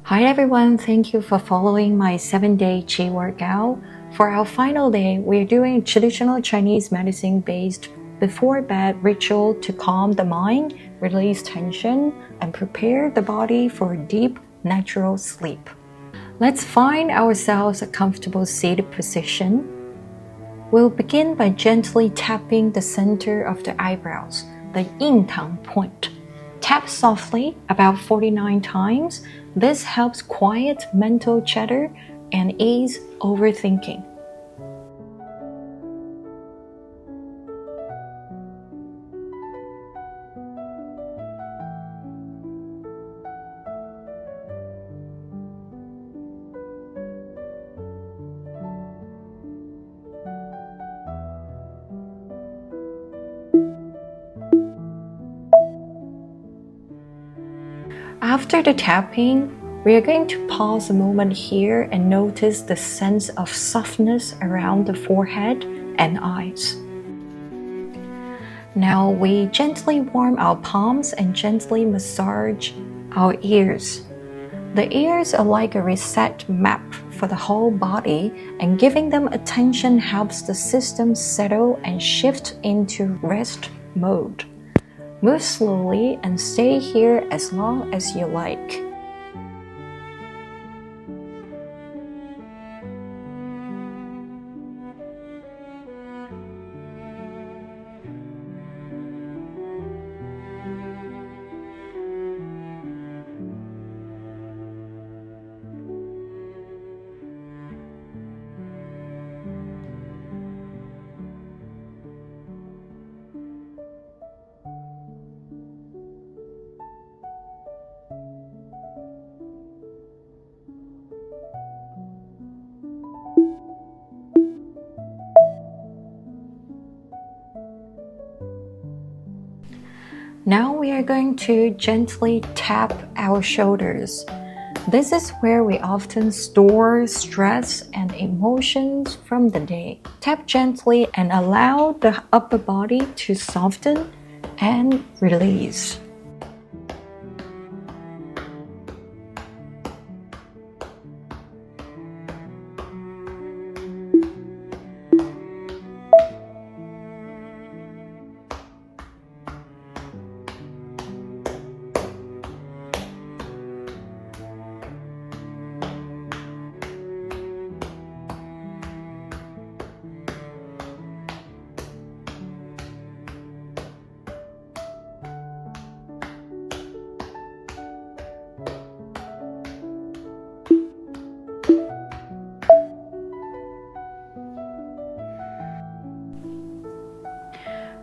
Hi everyone, thank you for following my 7-day Qi workout. For our final day, we're doing traditional Chinese medicine-based before bed ritual to calm the mind, release tension, and prepare the body for deep, natural sleep. Let's find ourselves a comfortable seated position. We'll begin by gently tapping the center of the eyebrows, the yin tang point. Tap softly about 49 times. This helps quiet mental chatter and ease overthinking. After the tapping, we are going to pause a moment here and notice the sense of softness around the forehead and eyes. Now we gently warm our palms and gently massage our ears. The ears are like a reset map for the whole body, and giving them attention helps the system settle and shift into rest mode. Move slowly and stay here as long as you like. Now we are going to gently tap our shoulders. This is where we often store stress and emotions from the day. Tap gently and allow the upper body to soften and release.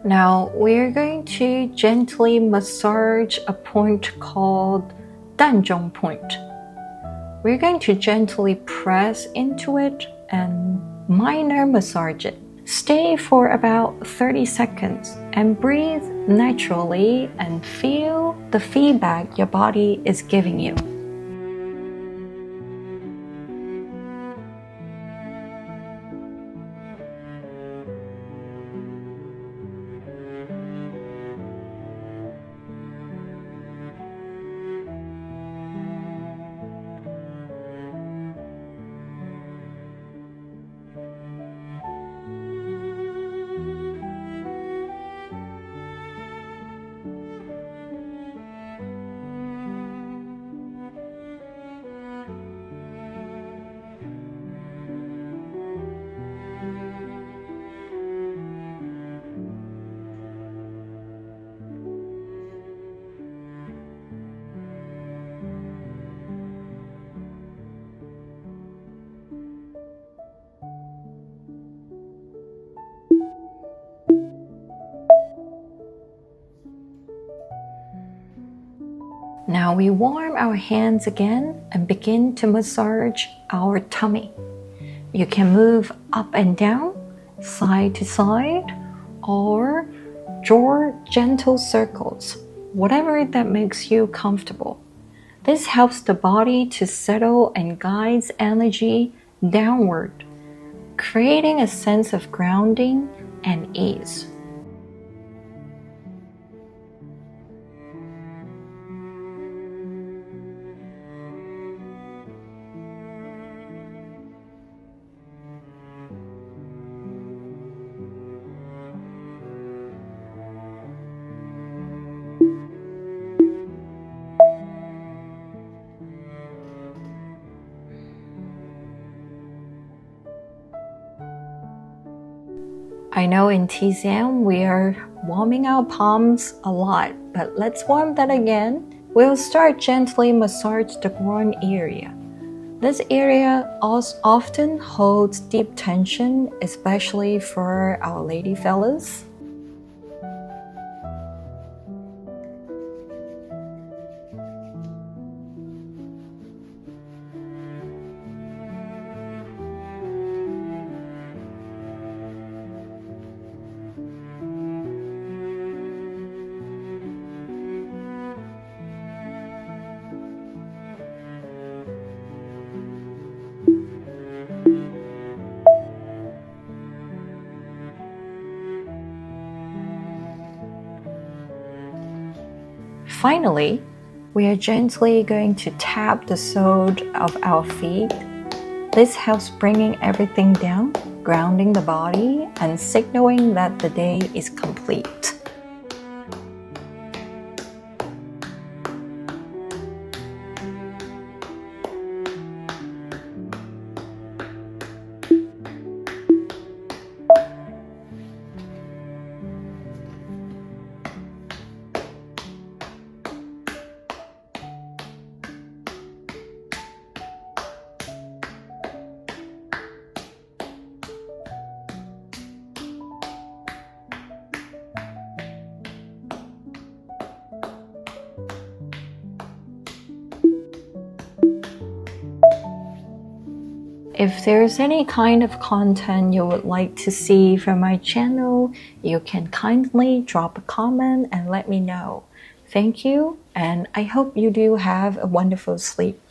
Now we're going to gently massage a point called Danzhong point. We're going to gently press into it and minor massage it. Stay for about 30 seconds and breathe naturally and feel the feedback your body is giving you. Now we warm our hands again and begin to massage our tummy. You can move up and down, side to side, or draw gentle circles, whatever that makes you comfortable. This helps the body to settle and guides energy downward, creating a sense of grounding and ease. I know in TCM we are warming our palms a lot, but let's warm that again. We'll start gently massage the groin area. This area often holds deep tension, especially for our lady fellas. Finally, we are gently going to tap the sole of our feet. This helps bringing everything down, grounding the body, and signaling that the day is complete. If there's any kind of content you would like to see from my channel, you can kindly drop a comment and let me know. Thank you, and I hope you do have a wonderful sleep.